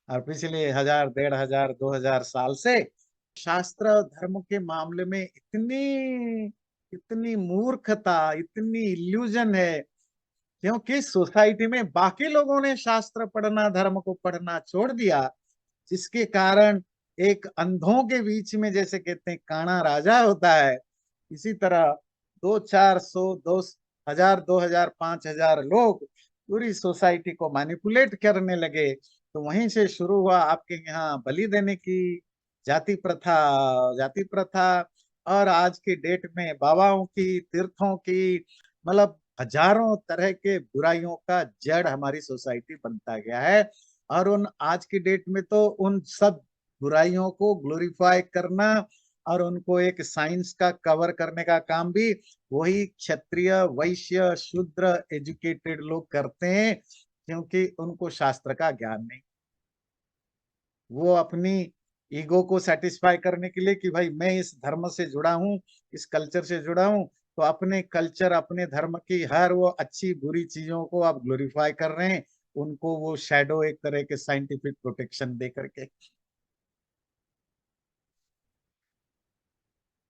और पिछले 1000, 1500, 2000 साल से शास्त्र और धर्म के मामले में इतनी इतनी मूर्खता, इतनी इल्यूजन है, क्योंकि सोसाइटी में बाकी लोगों ने शास्त्र पढ़ना, धर्म को पढ़ना छोड़ दिया, जिसके कारण एक अंधों के बीच में, जैसे कहते हैं काना राजा होता है, इसी तरह 200, 400, 2000, 2000, 5000 लोग पूरी सोसाइटी को मैनिपुलेट करने लगे। तो वहीं से शुरू हुआ आपके यहाँ बलि देने की जाति प्रथा, जाति प्रथा। और आज की डेट में बाबाओं की, तीर्थों की, मतलब हजारों तरह के बुराइयों का जड़ हमारी सोसाइटी बनता गया है। और उन आज की डेट में तो उन सब बुराइयों को ग्लोरीफाई करना और उनको एक साइंस का कवर करने का काम भी वही क्षत्रिय, वैश्य, शूद्र एजुकेटेड लोग करते हैं, क्योंकि उनको शास्त्र का ज्ञान नहीं। वो अपनी ईगो को सेटिस्फाई करने के लिए कि भाई मैं इस धर्म से जुड़ा हूं, इस कल्चर से जुड़ा हूं, तो अपने कल्चर, अपने धर्म की हर वो अच्छी बुरी चीजों को आप ग्लोरीफाई कर रहे हैं, उनको वो शैडो एक तरह के साइंटिफिक प्रोटेक्शन दे करके।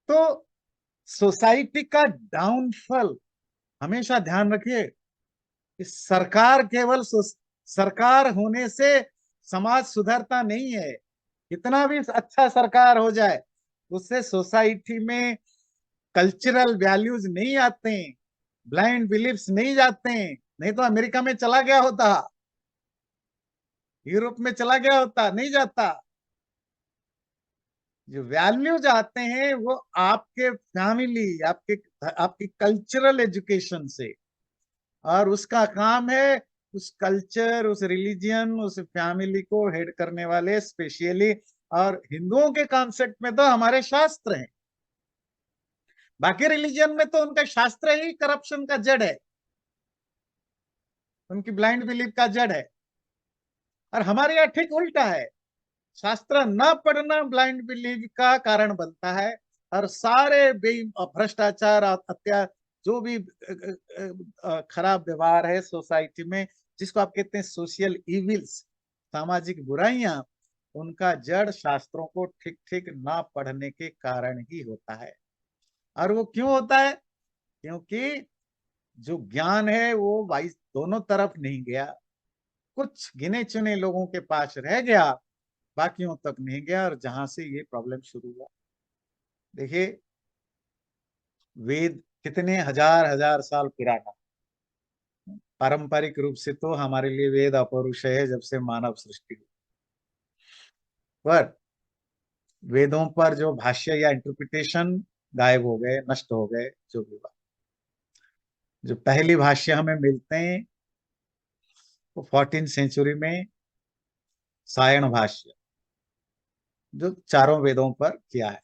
तो सोसाइटी का डाउनफॉल, हमेशा ध्यान रखिए कि सरकार केवल सरकार होने से समाज सुधरता नहीं है। कितना भी अच्छा सरकार हो जाए, उससे सोसाइटी में कल्चरल वैल्यूज नहीं आते हैं, ब्लाइंड बिलीफ्स नहीं जाते हैं। नहीं तो अमेरिका में चला गया होता, यूरोप में चला गया होता, नहीं जाता। जो वैल्यूज आते हैं वो आपके फैमिली, आपके आपकी कल्चरल एजुकेशन से। और उसका काम है उस कल्चर, उस रिलीजियन, उस फैमिली को हेड करने वाले स्पेशली। और हिंदुओं के कॉन्सेप्ट में तो हमारे शास्त्र हैं, बाकी रिलीजियन में तो उनका शास्त्र ही करप्शन का जड़ है, उनकी ब्लाइंड बिलीफ का जड़ है। और हमारे यहाँ ठीक उल्टा है, शास्त्र न पढ़ना ब्लाइंड बिलीफ का कारण बनता है। और सारे भ्रष्टाचार, हत्या, जो भी खराब व्यवहार है सोसाइटी में, जिसको आप कहते हैं सोशल इविल्स, सामाजिक बुराइयां, उनका जड़ शास्त्रों को ठीक ठीक ना पढ़ने के कारण ही होता है। और वो क्यों होता है? क्योंकि जो ज्ञान है वो भाई दोनों तरफ नहीं गया, कुछ गिने चुने लोगों के पास रह गया, बाकियों तक नहीं गया। और जहां से ये प्रॉब्लम शुरू हुआ, देखिए, वेद कितने हजार हजार साल पुराना। पारंपरिक रूप से तो हमारे लिए वेद अपौरुषेय है जब से मानव सृष्टि हुई। पर वेदों पर जो भाष्य या इंटरप्रिटेशन गायब हो गए, नष्ट हो गए, जो भी हुआ। जो पहली भाष्य हमें मिलते हैं वो 14th सेंचुरी में सायण भाष्य, जो चारों वेदों पर किया है।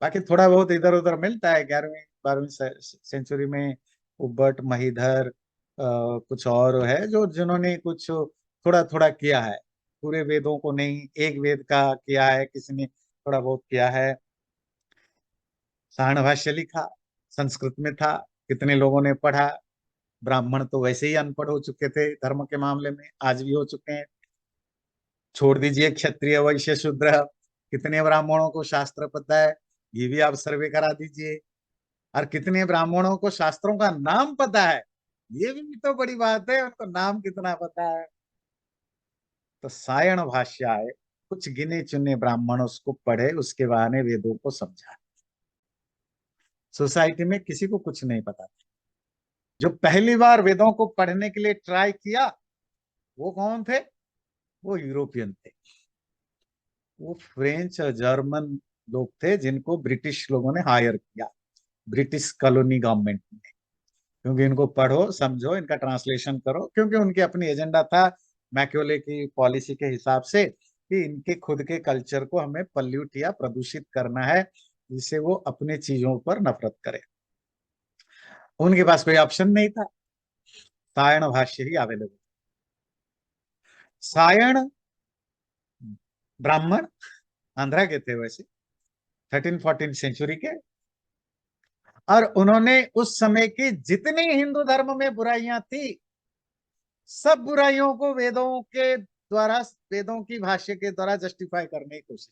बाकी थोड़ा बहुत इधर उधर मिलता है 11वीं 12वीं सेंचुरी में, उबट, महीधर, कुछ और है जो जिन्होंने कुछ थोड़ा थोड़ा किया है, पूरे वेदों को नहीं, एक वेद का किया है किसी ने, थोड़ा बहुत किया है। सारण भाष्य लिखा, संस्कृत में था, कितने लोगों ने पढ़ा? ब्राह्मण तो वैसे ही अनपढ़ हो चुके थे धर्म के मामले में, आज भी हो चुके हैं। छोड़ दीजिए क्षत्रिय, वैश्य, शूद्र, कितने ब्राह्मणों को शास्त्र पता है, ये भी आप सर्वे करा दीजिए। और कितने ब्राह्मणों को शास्त्रों का नाम पता है, ये भी तो बड़ी बात है, उनको नाम कितना पता है। तो सायण भाष्य आए, कुछ गिने चुने ब्राह्मण उसको पढ़े, उसके बहाने वेदों को समझा। सोसाइटी में किसी को कुछ नहीं पता था। जो पहली बार वेदों को पढ़ने के लिए ट्राई किया, वो कौन थे? वो यूरोपियन थे, वो फ्रेंच और जर्मन लोग थे, जिनको ब्रिटिश लोगों ने हायर किया, ब्रिटिश कॉलोनी गवर्नमेंट ने। क्योंकि इनको पढ़ो, समझो, इनका ट्रांसलेशन करो, क्योंकि उनकी अपनी एजेंडा था मैक्योले की पॉलिसी के हिसाब से कि इनके खुद के कल्चर को हमें पल्यूट या प्रदूषित करना है, जिससे वो अपने चीजों पर नफरत करे। उनके पास कोई ऑप्शन नहीं था, सायण भाष्य ही अवेलेबल। सायण ब्राह्मण आंध्रा के थे वैसे, 13-14 सेंचुरी के। और उन्होंने उस समय की जितनी हिंदू धर्म में बुराइयां थी, सब बुराइयों को वेदों के द्वारा, वेदों की भाष्य के द्वारा जस्टिफाई करने की कोशिश,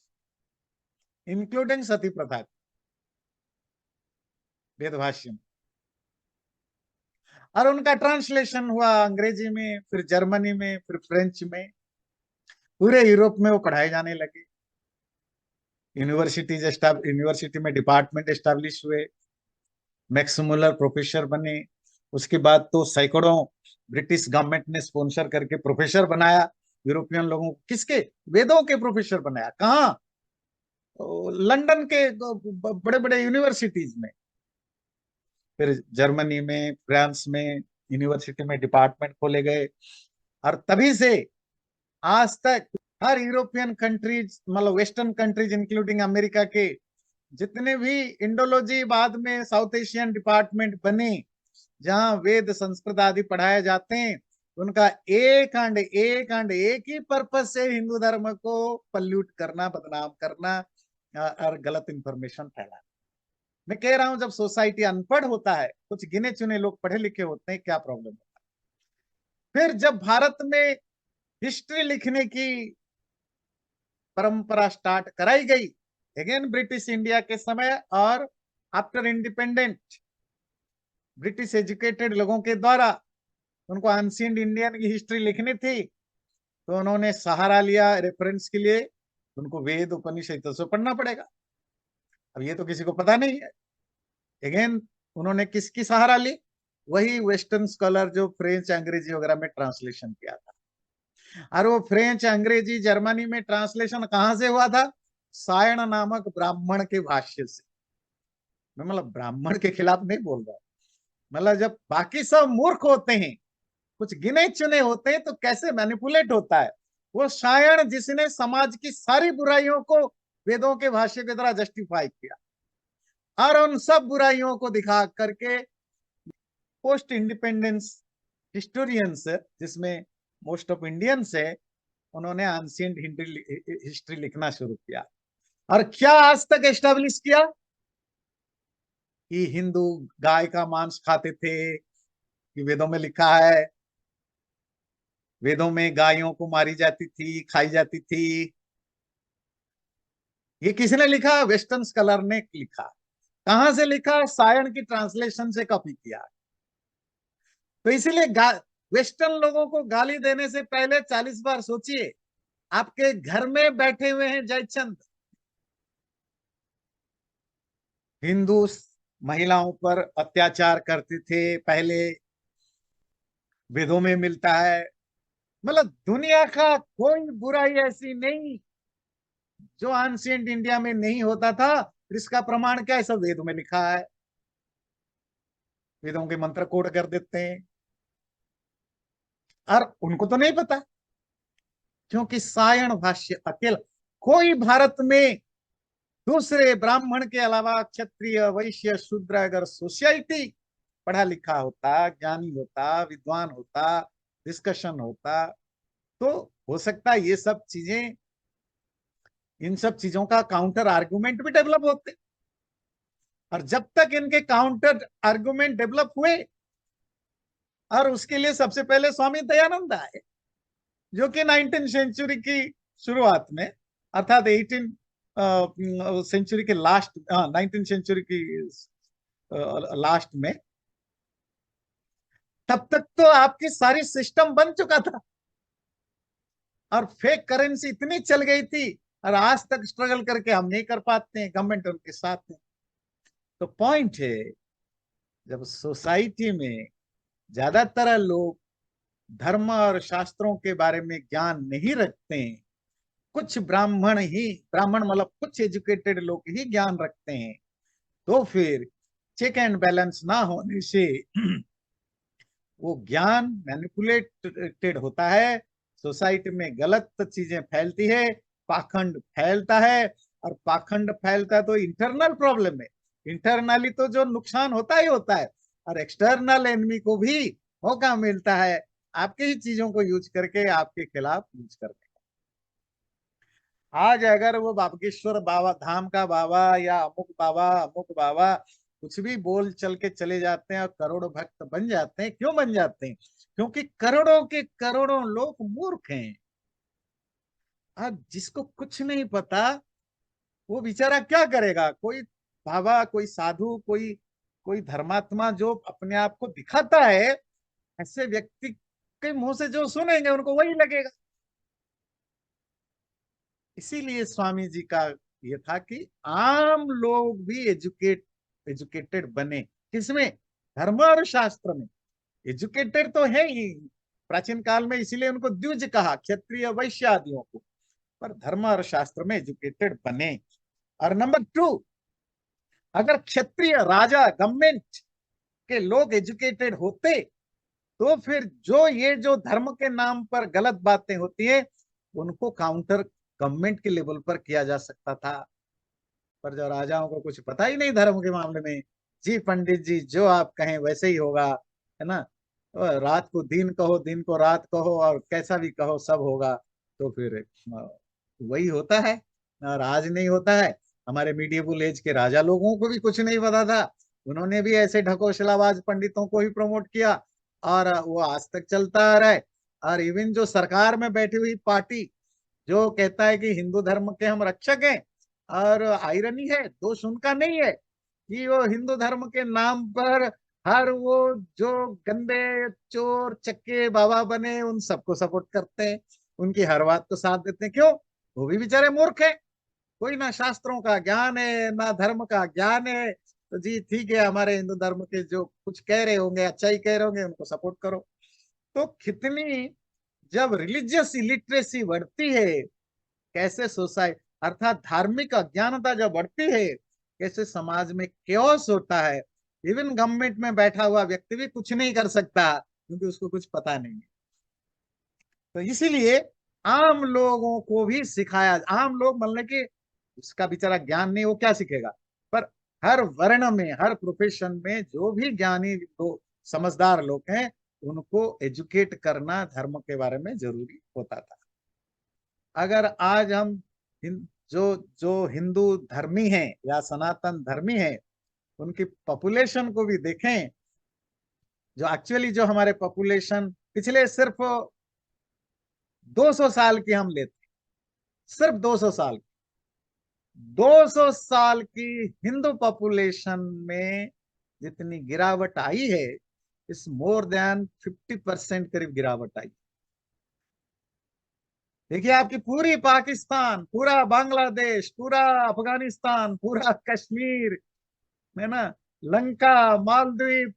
इंक्लूडिंग सती प्रथा, वेद भाष्य में। और उनका ट्रांसलेशन हुआ अंग्रेजी में, फिर जर्मनी में, फिर फ्रेंच में, पूरे यूरोप में वो पढ़ाए जाने लगे। यूनिवर्सिटी में डिपार्टमेंट एस्टेब्लिश हुए, मैक्स मुलर प्रोफेसर बने। उसके बाद तो सैकड़ों ब्रिटिश गवर्नमेंट ने स्पॉन्सर करके प्रोफेसर बनाया यूरोपियन लोगों को। किसके? वेदों के प्रोफेसर बनाया। कहाँ? लंदन के बड़े बड़े यूनिवर्सिटीज में, फिर जर्मनी में, फ्रांस में यूनिवर्सिटी में डिपार्टमेंट खोले गए। और तभी से आज तक हर यूरोपियन कंट्रीज, मतलब वेस्टर्न कंट्रीज इंक्लूडिंग अमेरिका के जितने भी इंडोलॉजी, बाद में साउथ एशियन डिपार्टमेंट बने, जहां वेद संस्कृत आदि पढ़ाए जाते हैं, उनका एक ही पर्पस से हिंदू धर्म को पल्यूट करना, बदनाम करना और गलत इंफॉर्मेशन फैलाना। मैं कह रहा हूं, जब सोसाइटी अनपढ़ होता है, कुछ गिने चुने लोग पढ़े लिखे होते हैं, क्या प्रॉब्लम होता है? फिर जब भारत में हिस्ट्री लिखने की परंपरा स्टार्ट कराई गई, अगेन ब्रिटिश इंडिया के समय, और आफ्टर इंडिपेंडेंट ब्रिटिश एजुकेटेड लोगों के द्वारा उनको एंशिएंट इंडियन की हिस्ट्री लिखनी थी, तो उन्होंने सहारा लिया रेफरेंस के लिए, उनको वेद उपनिषद से पढ़ना पड़ेगा। अब ये तो किसी को पता नहीं है। अगेन उन्होंने किसकी सहारा ली? वही वेस्टर्न स्कॉलर जो फ्रेंच अंग्रेजी वगैरह में ट्रांसलेशन किया था। और वो फ्रेंच अंग्रेजी जर्मनी में ट्रांसलेशन कहां से हुआ था? सायण नामक ब्राह्मण के भाष्य से। मैं मतलब ब्राह्मण के खिलाफ नहीं बोल रहा, मतलब जब बाकी सब मूर्ख होते हैं, कुछ गिने चुने होते हैं, तो कैसे मैनिपुलेट होता है। वो सायण जिसने समाज की सारी बुराइयों को वेदों के भाष्य के द्वारा जस्टिफाई किया, और उन सब बुराइयों को दिखा करके पोस्ट इंडिपेंडेंस हिस्टोरियंस, जिसमें मोस्ट ऑफ इंडियंस है, उन्होंने एंशिएंट हिस्ट्री लिखना शुरू किया। और क्या आज तक एस्टेब्लिश किया कि हिंदू गाय का मांस खाते थे, कि वेदों में लिखा है, वेदों में गायों को मारी जाती थी, खाई जाती थी। ये किसने लिखा? वेस्टर्न स्कॉलर ने लिखा। कहां से लिखा? सायण की ट्रांसलेशन से कॉपी किया। तो इसीलिए वेस्टर्न लोगों को गाली देने से पहले 40 बार सोचिए। आपके घर में बैठे हुए हैं जयचंद, हिंदू महिलाओं पर अत्याचार करते थे पहले, वेदों में मिलता है। मतलब दुनिया का कोई बुराई ऐसी नहीं जो एंशिएंट इंडिया में नहीं होता था। इसका प्रमाण क्या है? सब वेदों में लिखा है, वेदों के मंत्र कोड कर देते हैं। और उनको तो नहीं पता, क्योंकि सायण भाष्य अकेला, कोई भारत में दूसरे ब्राह्मण के अलावा क्षत्रिय, वैश्य, शूद्र अगर सोसाइटी पढ़ा लिखा होता, ज्ञानी होता, विद्वान होता, डिस्कशन होता, तो हो सकता है ये सब चीजें, इन सब चीजों का काउंटर आर्गुमेंट भी डेवलप होते। और जब तक इनके काउंटर आर्गुमेंट डेवलप हुए, और उसके लिए सबसे पहले स्वामी दयानंद आए, जो कि 19th सेंचुरी की शुरुआत में, अर्थात 18 सेंचुरी के लास्ट, 19th सेंचुरी की लास्ट में, तब तक तो आपकी सारी सिस्टम बन चुका था, और फेक करेंसी इतनी चल गई थी, और आज तक स्ट्रगल करके हम नहीं कर पाते हैं, गवर्नमेंट उनके साथ है। तो पॉइंट है, जब सोसाइटी में ज्यादातर लोग धर्म और शास्त्रों के बारे में ज्ञान नहीं रखते हैं, कुछ ब्राह्मण मतलब कुछ एजुकेटेड लोग ही ज्ञान रखते हैं, तो फिर चेक एंड बैलेंस ना होने से वो ज्ञान मैनिपुलेटेड होता है, सोसाइटी में गलत चीजें फैलती है, पाखंड फैलता है। और पाखंड फैलता है तो इंटरनल प्रॉब्लम है, इंटरनली तो जो नुकसान होता ही होता है, और एक्सटर्नल एनिमी को भी मौका मिलता है आपके ही चीजों को यूज करके आपके खिलाफ यूज करने। आज अगर वो बाबकेश्वर बाबा धाम का बाबा, या अमुक बाबा कुछ भी बोल चल के चले जाते हैं और करोड़ों भक्त बन जाते हैं, क्यों बन जाते हैं? क्योंकि करोड़ों के करोड़ों लोग मूर्ख हैं। अब जिसको कुछ नहीं पता वो बेचारा क्या करेगा? कोई बाबा, कोई साधु, कोई कोई धर्मात्मा जो अपने आप को दिखाता है, ऐसे व्यक्ति के मुंह से जो सुनेंगे उनको वही लगेगा। इसीलिए स्वामी जी का ये था कि आम लोग भी एजुकेटेड बने। किसमें? धर्म और शास्त्र में। एजुकेटेड तो है ही प्राचीन काल में, इसीलिए उनको द्विज कहा, क्षत्रिय वैश्य आदियों को। पर धर्म और शास्त्र में एजुकेटेड बने। और नंबर टू, अगर क्षत्रिय राजा गवर्नमेंट के लोग एजुकेटेड होते तो फिर जो ये जो धर्म के नाम पर गलत बातें होती है उनको काउंटर गवर्नमेंट के लेवल पर किया जा सकता था। पर जो राजाओं को कुछ पता ही नहीं धर्म के मामले में, जी पंडित जी जो आप कहें वैसे ही होगा, है ना? और रात को दिन कहो, दिन को रात कहो, और कैसा भी कहो सब होगा। तो फिर वही होता है, और आज नहीं होता है। हमारे मीडिएवल एज के राजा लोगों को भी कुछ नहीं पता था, उन्होंने भी ऐसे ढकोसलाबाज पंडितों को ही प्रमोट किया, और वो आज तक चलता आ रहा है। और इवन जो सरकार में बैठी हुई पार्टी जो कहता है कि हिंदू धर्म के हम रक्षक हैं, और आयरनी है, दोष उनका नहीं है कि वो हिंदू धर्म के नाम पर हर वो जो गंदे चोर चक्के बाबा बने उन सबको सपोर्ट करते हैं, उनकी हर बात को साथ देते हैं। क्यों? वो भी बेचारे मूर्ख है, कोई ना शास्त्रों का ज्ञान है ना धर्म का ज्ञान है। तो जी ठीक है, हमारे हिंदू धर्म के जो कुछ कह रहे होंगे अच्छा ही कह रहे होंगे, उनको सपोर्ट करो। तो कितनी, जब रिलीजियस इलिटरेसी बढ़ती है, कैसे सोसाइटी अर्थात धार्मिक अज्ञानता जब बढ़ती है, कैसे समाज में केओस होता है। इवन गवर्नमेंट में बैठा हुआ व्यक्ति भी कुछ नहीं कर सकता क्योंकि उसको कुछ पता नहीं है। तो इसीलिए आम लोगों को भी सिखाया, आम लोग मतलब कि उसका बेचारा ज्ञान नहीं, वो क्या सीखेगा? पर हर वर्ण में, हर प्रोफेशन में जो भी ज्ञानी लोग, समझदार लोग हैं, उनको एजुकेट करना धर्म के बारे में जरूरी होता था। अगर आज हम जो जो हिंदू धर्मी हैं या सनातन धर्मी हैं, उनकी पॉपुलेशन को भी देखें, जो एक्चुअली जो हमारे पॉपुलेशन पिछले सिर्फ 200 साल की हम लेते, सिर्फ 200 साल, 200 साल की हिंदू पॉपुलेशन में जितनी गिरावट आई है, इस मोर देन 50% करीब गिरावट आई। देखिए आपकी पूरी पाकिस्तान, पूरा बांग्लादेश, पूरा अफगानिस्तान, पूरा कश्मीर, है ना, लंका, मालदीव,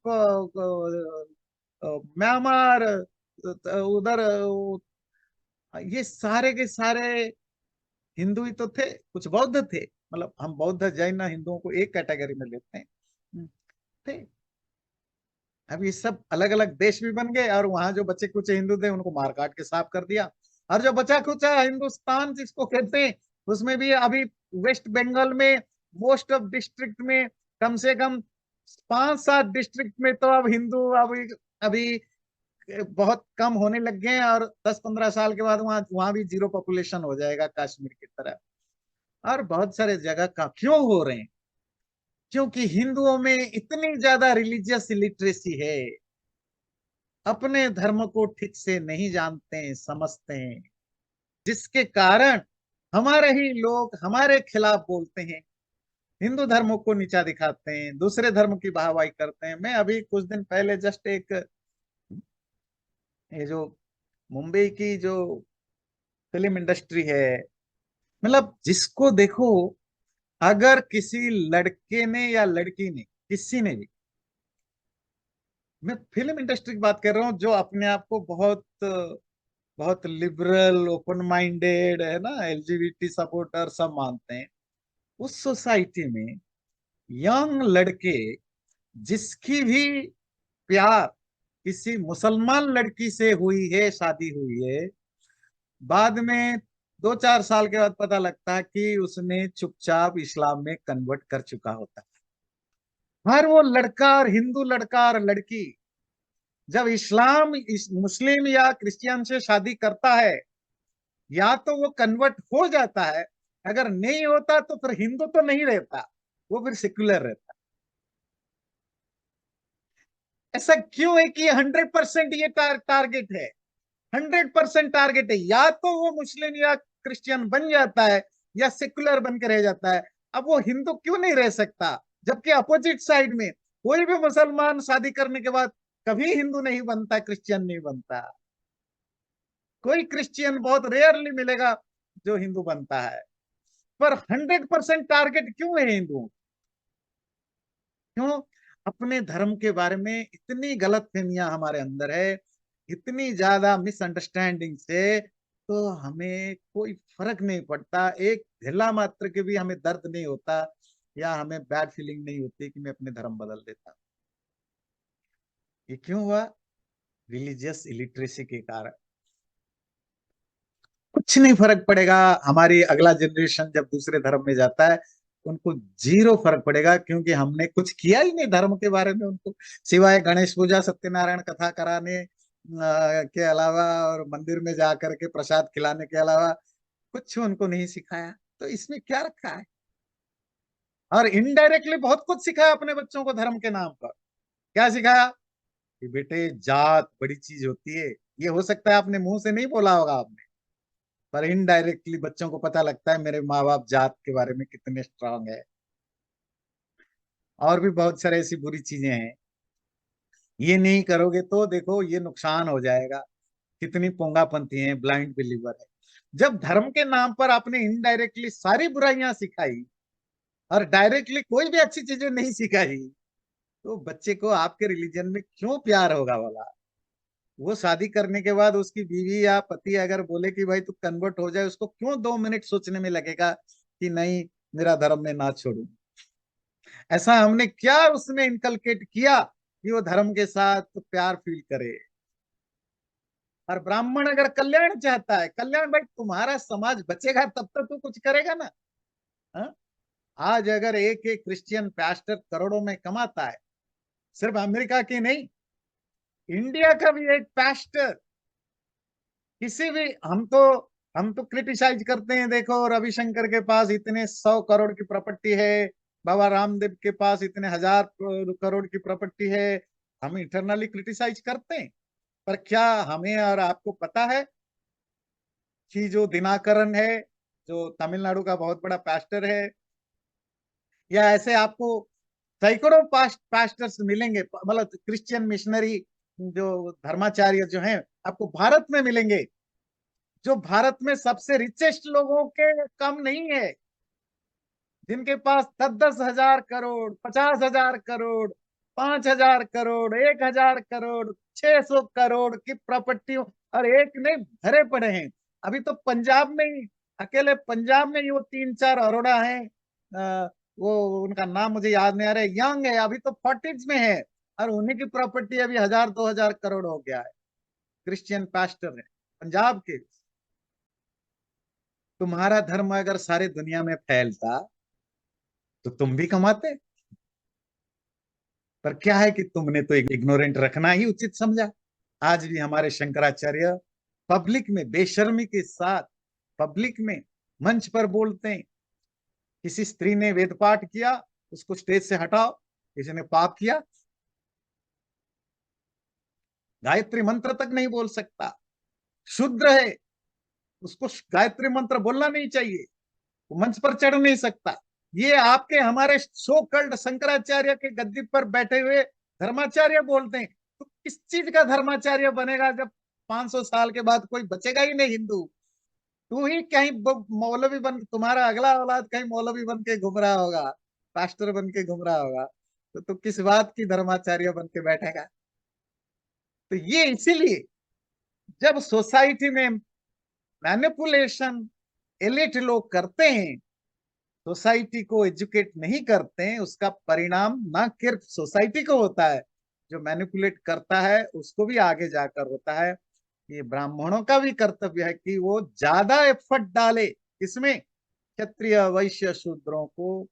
म्यांमार, उधर ये सारे के सारे हिंदू ही तो थे, कुछ बौद्ध थे, मतलब हम बौद्ध जैन हिंदुओं को एक कैटेगरी में लेते हैं, थे। अब ये सब अलग अलग देश भी बन गए, और वहां जो बचे कुछ हिंदू थे उनको मार काट के साफ कर दिया। और जो बचा खुचा हिंदुस्तान जिसको कहते हैं, उसमें भी अभी वेस्ट बंगाल में मोस्ट ऑफ डिस्ट्रिक्ट में कम से कम 5-7 डिस्ट्रिक्ट में तो अब हिंदू अभी अभी बहुत कम होने लग गए हैं, और 10-15 साल के बाद वहां वहां भी जीरो पॉपुलेशन हो जाएगा कश्मीर की तरह। और बहुत सारे जगह का क्यों हो रहे हैं? क्योंकि हिंदुओं में इतनी ज्यादा रिलीजियस इलिटरेसी है, अपने धर्म को ठीक से नहीं जानते हैं, समझते हैं, जिसके कारण हमारे ही लोग हमारे खिलाफ बोलते हैं, हिंदू धर्म को नीचा दिखाते हैं, दूसरे धर्म की वाहवाही करते हैं। मैं अभी कुछ दिन पहले जस्ट एक, ये जो मुंबई की जो फिल्म इंडस्ट्री है, मतलब जिसको देखो, अगर किसी लड़के ने या लड़की ने, किसी ने भी, मैं फिल्म इंडस्ट्री की बात कर रहा हूँ, जो अपने आप को बहुत बहुत लिबरल, ओपन माइंडेड, है ना, एलजीबीटी सपोर्टर सब मानते हैं, उस सोसाइटी में यंग लड़के जिसकी भी प्यार किसी मुसलमान लड़की से हुई है, शादी हुई है, बाद में 2-4 साल के बाद पता लगता है कि उसने चुपचाप इस्लाम में कन्वर्ट कर चुका होता है। हर वो लड़का और हिंदू लड़का और लड़की जब मुस्लिम या क्रिश्चियन से शादी करता है, या तो वो कन्वर्ट हो जाता है, अगर नहीं होता तो फिर हिंदू तो नहीं रहता, वो फिर सेक्युलर रहता। ऐसा क्यों है कि 100% ये टारगेट है, 100% टारगेट है, या तो वो मुस्लिम या क्रिश्चियन बन जाता है या सेकुलर बन के रह जाता है, अब वो हिंदू क्यों नहीं रह सकता? जबकि अपोजिट साइड में कोई भी मुसलमान शादी करने के बाद कभी हिंदू नहीं बनता, क्रिश्चियन नहीं बनता। कोई क्रिश्चियन बहुत रेयरली मिलेगा जो हिंदू बनता है। पर 100% टारगेट क्यों है हिंदुओं? क्यों? अपने धर्म के बारे में इतनी गलतफहमियां हमारे अंदर है, इतनी ज्यादा मिसअंडरस्टैंडिंग से तो हमें कोई फर्क नहीं पड़ता, एक ढिल्ला मात्र के भी हमें दर्द नहीं होता या हमें बैड फीलिंग नहीं होती कि मैं अपने धर्म बदल देता। ये क्यों हुआ? रिलीजियस इलिटरेसी के कारण। कुछ नहीं फर्क पड़ेगा, हमारी अगला जनरेशन जब दूसरे धर्म में जाता है उनको जीरो फर्क पड़ेगा, क्योंकि हमने कुछ किया ही नहीं धर्म के बारे में उनको, सिवाय गणेश पूजा सत्यनारायण कथा कराने के अलावा और मंदिर में जा करके प्रसाद खिलाने के अलावा कुछ उनको नहीं सिखाया। तो इसमें क्या रखा है? और इनडायरेक्टली बहुत कुछ सिखाया अपने बच्चों को धर्म के नाम पर। क्या सिखाया? कि बेटे जात बड़ी चीज होती है। ये हो सकता है आपने मुंह से नहीं बोला होगा आपने, पर इनडायरेक्टली बच्चों को पता लगता है मेरे माँ बाप जात के बारे में कितने स्ट्रांग है। और भी बहुत सारे ऐसी बुरी चीजें हैं। ये नहीं करोगे तो देखो ये नुकसान हो जाएगा। कितनी पोंगापंथी है, ब्लाइंड बिलीवर है। जब धर्म के नाम पर आपने इनडायरेक्टली सारी बुराइयां सिखाई और डायरेक्टली कोई भी अच्छी चीजें नहीं सिखाई, तो बच्चे को आपके रिलीजन में क्यों प्यार होगा वाला? वो शादी करने के बाद उसकी बीवी या पति अगर बोले कि भाई तू कन्वर्ट हो जाए, उसको क्यों 2 मिनट सोचने में लगेगा कि नहीं मेरा धर्म में ना छोड़ू? ऐसा हमने क्या उसमें इनकलकेट किया कि वो धर्म के साथ प्यार फील करे? और ब्राह्मण अगर कल्याण चाहता है, कल्याण भाई तुम्हारा समाज बचेगा तब तक तो कुछ करेगा ना। हा? आज अगर एक एक क्रिश्चियन पास्टर करोड़ों में कमाता है, सिर्फ अमेरिका की नहीं, इंडिया का भी एक पास्टर किसी भी, हम तो क्रिटिसाइज करते हैं, देखो रविशंकर के पास इतने 100 करोड़ की प्रॉपर्टी है, बाबा रामदेव के पास इतने 1000 करोड़ की प्रॉपर्टी है। हम इंटरनली क्रिटिसाइज करते हैं, पर क्या हमें और आपको पता है कि जो दिनाकरन है, जो तमिलनाडु का बहुत बड़ा पास्टर है, या ऐसे आपको सैकड़ों पास्टर्स मिलेंगे, मतलब क्रिश्चियन मिशनरी जो धर्माचार्य जो हैं आपको भारत में मिलेंगे, जो भारत में सबसे रिचेस्ट लोगों के कम नहीं है, जिनके पास 10-10 हजार करोड़, 50 हजार करोड़, 5 हजार करोड़, 1 हजार करोड़, 600 करोड़ की प्रॉपर्टी, और एक नहीं भरे पड़े हैं। अभी तो पंजाब में ही, अकेले पंजाब में ही वो 3-4 अरोड़ा हैं। वो उनका नाम मुझे याद नहीं आ रहा है, यंग है, अभी तो 40s में है, और उन्हीं की प्रॉपर्टी अभी 1000-2000 करोड़ हो गया है। क्रिश्चियन पास्टर है पंजाब के। तुम्हारा धर्म अगर सारे दुनिया में फैलता तो तुम भी कमाते, पर क्या है कि तुमने तो इग्नोरेंट रखना ही उचित समझा। आज भी हमारे शंकराचार्य पब्लिक में बेशर्मी के साथ, पब्लिक में मंच पर बोलते हैं, किसी स्त्री ने वेद पाठ किया उसको स्टेज से हटाओ, किसी ने पाप किया गायत्री मंत्र तक नहीं बोल सकता, शुद्र है उसको गायत्री मंत्र बोलना नहीं चाहिए, वो मंच पर चढ़ नहीं सकता। ये आपके हमारे सो कल्ड शंकराचार्य के गद्दी पर बैठे हुए धर्माचार्य बोलते हैं। तो किस चीज का धर्माचार्य बनेगा जब 500 साल के बाद कोई बचेगा ही नहीं हिंदू? तू ही कहीं मौलवी बन, तुम्हारा अगला औलाद कहीं मौलवी बन के घूम रहा होगा, पास्टर बन के घूम रहा होगा, तो तू किस बात की धर्माचार्य बन के बैठेगा? तो ये इसीलिए जब सोसाइटी में मैनिपुलेशन एलिट लोग करते हैं, सोसाइटी को एजुकेट नहीं करते हैं, उसका परिणाम ना सिर्फ सोसाइटी को होता है, जो मैनिपुलेट करता है उसको भी आगे जाकर होता है। ये ब्राह्मणों का भी कर्तव्य है कि वो ज्यादा एफर्ट डाले इसमें, क्षत्रिय वैश्य शूद्रों को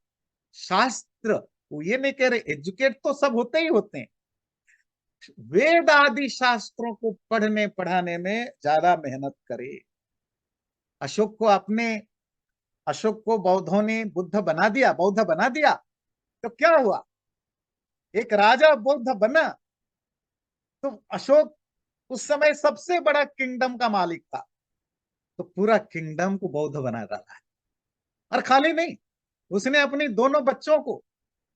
शास्त्र, वो ये नहीं कह रहे एजुकेट तो सब होते ही होते हैं, वेद आदि शास्त्रों को पढ़ने पढ़ाने में ज्यादा मेहनत करे। अशोक को अपने अशोक को बौद्धों ने बुद्ध बना दिया, बौद्ध बना दिया, तो क्या हुआ? एक राजा बौद्ध बना तो अशोक उस समय सबसे बड़ा किंगडम का मालिक था, तो पूरा किंगडम को बौद्ध बना डाला है। और खाली नहीं, उसने अपनी दोनों बच्चों को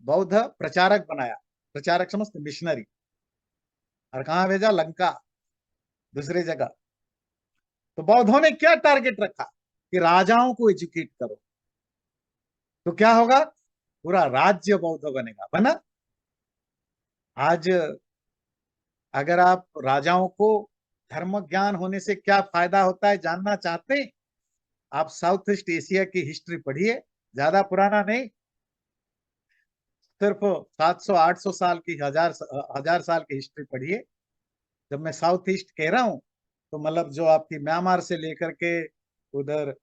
बौद्ध प्रचारक बनाया। प्रचारक समझते, मिशनरी। और कहां भेजा? लंका, दूसरी जगह। तो बौद्धों ने क्या टारगेट रखा कि राजाओं को एजुकेट करो, तो क्या होगा? पूरा राज्य बौद्ध बनेगा। बना। आज अगर आप राजाओं को धर्म ज्ञान होने से क्या फायदा होता है जानना चाहते हैं, आप साउथ ईस्ट एशिया की हिस्ट्री पढ़िए। ज्यादा पुराना नहीं, सिर्फ 700-800 साल की, हजार साल की हिस्ट्री पढ़िए। जब मैं साउथ ईस्ट कह रहा हूं, तो मतलब जो आपकी म्यांमार से लेकर के उधर,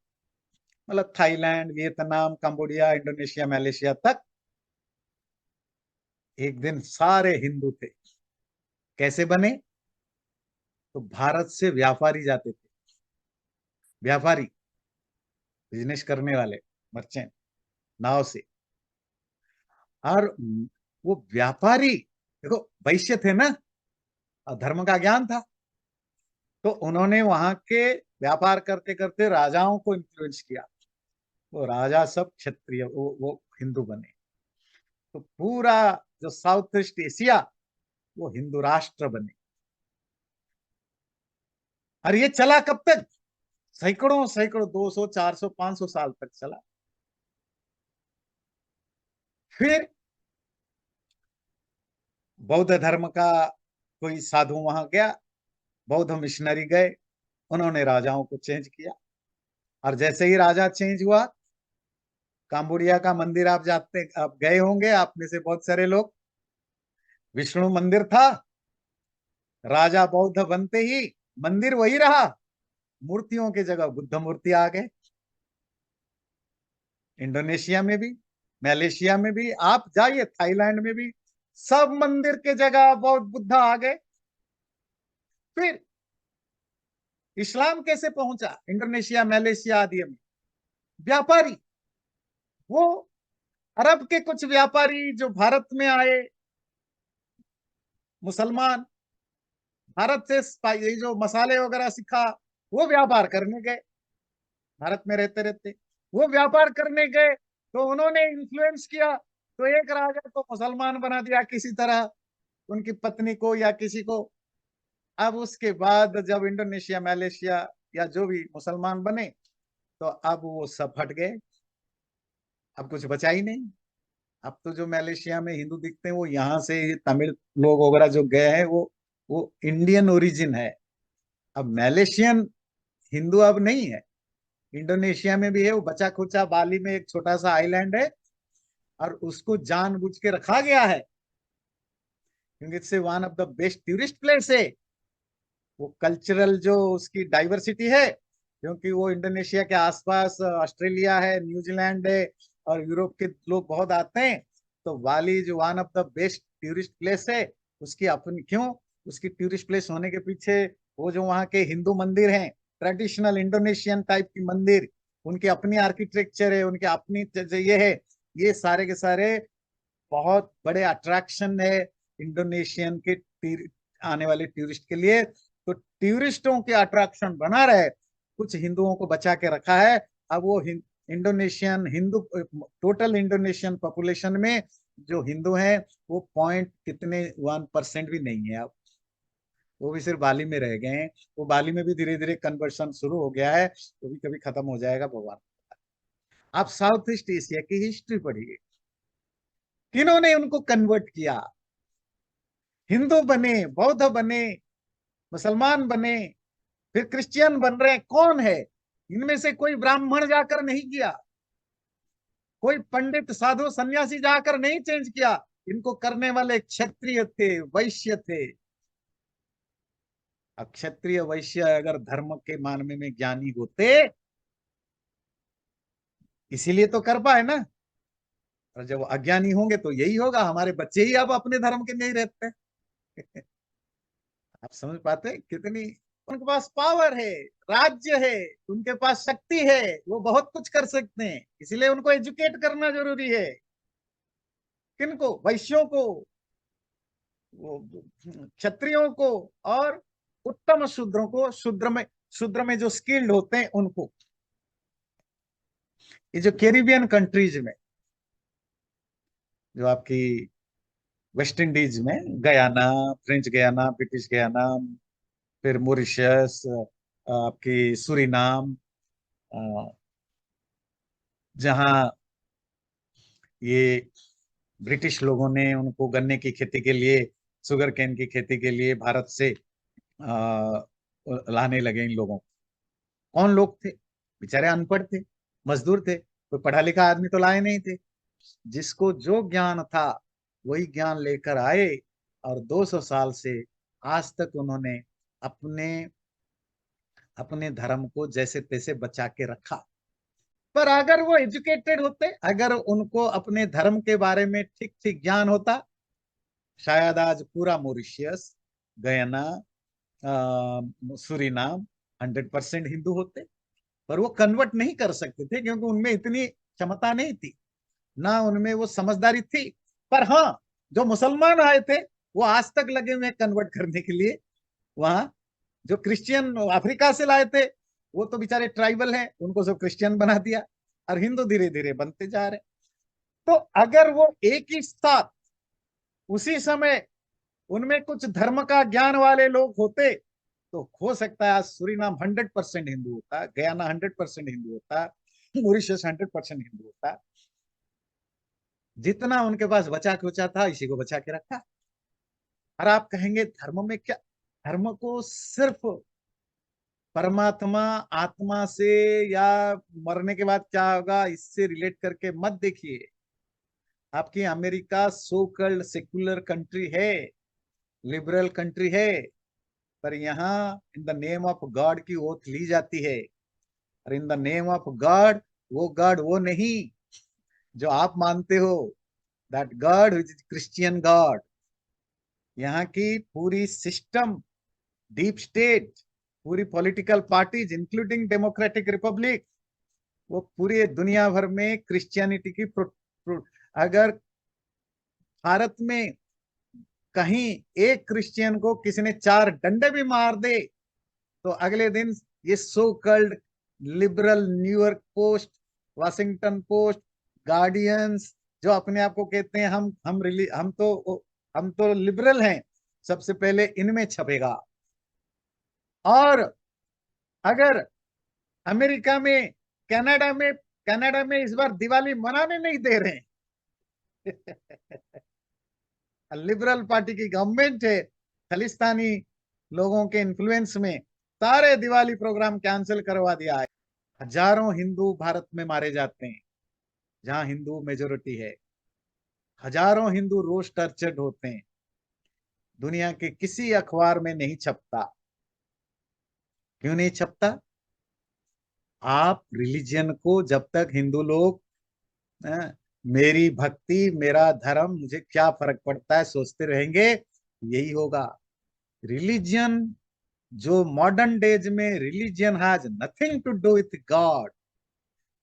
मतलब Thailand, Vietnam, Cambodia, Indonesia, Malaysia तक एक दिन सारे हिंदू थे। कैसे बने? तो भारत से व्यापारी जाते थे, व्यापारी, बिजनेस करने वाले, मर्चेंट, नाव से। और वो व्यापारी, देखो वैश्य थे ना, और धर्म का ज्ञान था, तो उन्होंने वहां के व्यापार करते करते राजाओं को इन्फ्लुएंस किया। वो राजा सब क्षत्रिय, वो हिंदू बने। तो पूरा जो साउथ ईस्ट एशिया, वो हिंदू राष्ट्र बने। और ये चला कब तक? सैकड़ों सैकड़ों, 200, 400, 500 साल तक चला। फिर बौद्ध धर्म का कोई साधु वहां गया, बौद्ध मिशनरी गए, उन्होंने राजाओं को चेंज किया। और जैसे ही राजा चेंज हुआ, काम्बोडिया का मंदिर आप जाते, आप गए होंगे, आप में से बहुत सारे लोग। विष्णु मंदिर था, राजा बौद्ध बनते ही मंदिर वही रहा, मूर्तियों की जगह बुद्ध मूर्ति आ गए। इंडोनेशिया में भी, मलेशिया में भी, आप जाइए, थाईलैंड में भी, सब मंदिर के जगह बौद्ध बुद्ध आ गए। फिर इस्लाम कैसे पहुंचा इंडोनेशिया, मलेशिया आदि में? व्यापारी, वो अरब के कुछ व्यापारी जो भारत में आए, मुसलमान, भारत से ये जो मसाले वगैरह सिखा, वो व्यापार करने गए। भारत में रहते रहते वो व्यापार करने गए, तो उन्होंने इन्फ्लुएंस किया, तो एक राजा को मुसलमान बना दिया किसी तरह, उनकी पत्नी को या किसी को। अब उसके बाद जब इंडोनेशिया, मलेशिया या जो भी मुसलमान बने, तो अब वो सब हट गए, अब कुछ बचा ही नहीं। अब तो जो मलेशिया में हिंदू दिखते हैं, वो यहाँ से ये तमिल लोग वगैरह जो गए हैं, वो इंडियन ओरिजिन है। अब मलेशियन हिंदू अब नहीं है। इंडोनेशिया में भी है, वो बचा खुचा बाली में एक छोटा सा आइलैंड है, और उसको जानबूझ के रखा गया है, क्योंकि इससे one of the best tourist place है। वो कल्चरल जो उसकी डाइवर्सिटी है, क्योंकि वो इंडोनेशिया के आसपास ऑस्ट्रेलिया है, न्यूजीलैंड है, और यूरोप के लोग बहुत आते हैं। तो बाली जो one of the best tourist place है, उसकी अपनी क्यों, उसकी टूरिस्ट प्लेस होने के पीछे वो जो वहाँ के हिंदू मंदिर हैं, ट्रेडिशनल इंडोनेशियन टाइप की मंदिर, उनकी अपनी आर्किटेक्चर है, उनके अपनी ये है, ये सारे के सारे बहुत बड़े अट्रैक्शन है इंडोनेशियन के आने वाले टूरिस्ट के लिए। तो टूरिस्टों के अट्रैक्शन बना रहे, कुछ हिंदुओं को बचा के रखा है। अब वो Indonesian Hindu, total Indonesian population में जो हिंदू हैं, वो पॉइंट कितने 1% भी नहीं है। अब वो भी सिर्फ बाली में रह गए हैं। वो बाली में भी धीरे धीरे कन्वर्शन शुरू हो गया है, वो भी कभी खत्म हो जाएगा, भगवान। आप साउथ ईस्ट एशिया की हिस्ट्री पढ़िए, किन्होंने उनको कन्वर्ट किया, हिंदू बने, बौद्ध बने, मुसलमान बने, फिर क्रिश्चियन बन रहे हैं, कौन है? इनमें से कोई ब्राह्मण जाकर नहीं किया, कोई पंडित साधु सन्यासी जाकर नहीं चेंज किया। इनको करने वाले क्षत्रिय थे, वैश्य थे। अब क्षत्रिय वैश्य अगर धर्म के मानने में ज्ञानी होते, इसीलिए तो कर पाए ना। और जब अज्ञानी होंगे तो यही होगा, हमारे बच्चे ही अब अपने धर्म के नहीं रहते। आप समझ पाते हैं? कितनी उनके पास पावर है, राज्य है, उनके पास शक्ति है, वो बहुत कुछ कर सकते हैं, इसलिए उनको एजुकेट करना जरूरी है। किनको? वैश्यों को, वो क्षत्रियों को, और उत्तम शूद्रों को। शूद्र में शूद्र में जो स्किल्ड होते हैं उनको। ये जो कैरिबियन कंट्रीज में, जो आपकी वेस्ट इंडीज में, Guyana, French Guiana, British Guyana, फिर मॉरिशस, आपकी सूरीनाम, जहाँ ये ब्रिटिश लोगों ने उनको गन्ने की खेती के लिए, शुगर केन की खेती के लिए भारत से लाने लगे इन लोगों को। कौन लोग थे? बेचारे अनपढ़ थे, मजदूर थे, कोई पढ़ा लिखा आदमी तो लाए नहीं थे। जिसको जो ज्ञान था वही ज्ञान लेकर आए, और 200 साल से आज तक उन्होंने अपने अपने धर्म को जैसे तैसे बचा के रखा। पर अगर वो एजुकेटेड होते, अगर उनको अपने धर्म के बारे में ठीक ठीक ज्ञान होता, शायद आज पूरा मॉरिशियस, गयाना, सूरीनाम 100% हिंदू होते। पर वो कन्वर्ट नहीं कर सकते थे, क्योंकि उनमें इतनी क्षमता नहीं थी, ना उनमें वो समझदारी थी। पर हाँ, जो मुसलमान आए थे वो आज तक लगे हुए कन्वर्ट करने के लिए। वहां जो क्रिश्चियन अफ्रीका से लाए थे, वो तो बेचारे ट्राइबल हैं, उनको सब क्रिश्चियन बना दिया, और हिंदू धीरे धीरे बनते जा रहे। तो अगर वो एक ही साथ उसी समय उनमें कुछ धर्म का ज्ञान वाले लोग होते, तो हो सकता है आज सूरीनाम 100% हिंदू होता, गयाना 100% हिंदू होता, मॉरिशस 100% हिंदू होता। जितना उनके पास बचा खुचा था, इसी को बचा के रखा। और आप कहेंगे धर्म में क्या? धर्म को सिर्फ परमात्मा, आत्मा से, या मरने के बाद क्या होगा, इससे रिलेट करके मत देखिए। आपकी America so called secular country है, लिबरल कंट्री है, पर यहाँ in the name of God की ओथ ली जाती है। और in the name of God, वो गॉड वो नहीं जो आप मानते हो, that God which is Christian God. यहाँ की पूरी सिस्टम, डीप स्टेट, पूरी political parties including Democratic Republic, वो पूरी दुनिया भर में क्रिश्चियनिटी की अगर भारत में कहीं एक क्रिश्चियन को किसी ने 4 डंडे भी मार दे, तो अगले दिन ये so called liberal New York Post, Washington Post, Guardians, जो अपने आप को कहते हैं हम तो लिबरल हैं, सबसे पहले इनमें छपेगा। और अगर अमेरिका में, कनाडा में इस बार दिवाली मनाने नहीं दे रहे हैं। लिबरल पार्टी की गवर्नमेंट है, खालिस्तानी लोगों के इन्फ्लुएंस में सारे दिवाली प्रोग्राम कैंसिल करवा दिया है। हजारों हिंदू भारत में मारे जाते हैं, जहां हिंदू मेजोरिटी है। हजारों हिंदू रोज टर्चर्ड होते हैं, दुनिया के किसी अखबार में नहीं छपता। क्यों नहीं छपता? आप रिलीजियन को जब तक हिंदू लोग मेरी भक्ति, मेरा धर्म, मुझे क्या फर्क पड़ता है सोचते रहेंगे, यही होगा। रिलीजियन, जो मॉडर्न डेज में, religion has nothing to do with God,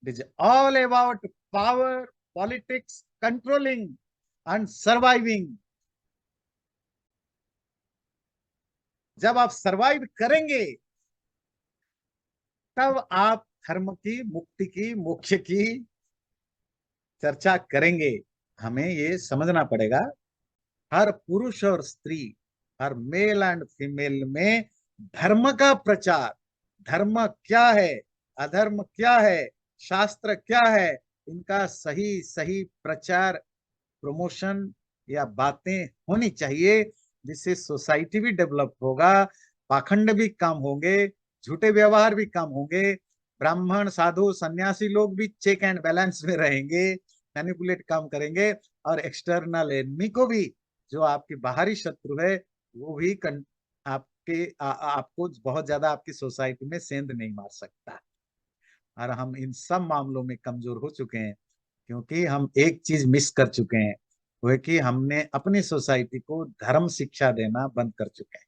it is all about power, politics, controlling and surviving. जब आप सर्वाइव करेंगे, तब आप धर्म की, मुक्ति की, मोक्ष की चर्चा करेंगे। हमें ये समझना पड़ेगा, हर पुरुष और स्त्री, हर मेल एंड फीमेल में धर्म का प्रचार, धर्म क्या है, अधर्म क्या है, शास्त्र क्या है, इनका सही सही प्रचार, प्रमोशन या बातें होनी चाहिए, जिससे सोसाइटी भी डेवलप होगा, पाखंड भी कम होंगे, झूठे व्यवहार भी कम होंगे, ब्राह्मण, साधु, सन्यासी लोग भी चेक एंड बैलेंस में रहेंगे, मैनिपुलेट कम करेंगे, और एक्सटर्नल एनिमी को भी, जो आपकी बाहरी शत्रु है, वो भी आपको बहुत ज्यादा आपकी सोसाइटी में सेंध नहीं मार सकता। और हम इन सब मामलों में कमजोर हो चुके हैं, क्योंकि हम एक चीज मिस कर चुके हैं, वो है कि हमने अपनी सोसाइटी को धर्म शिक्षा देना बंद कर चुके हैं।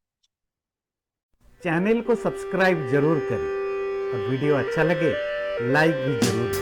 चैनल को सब्सक्राइब जरूर करें और वीडियो अच्छा लगे लाइक भी जरूर करें।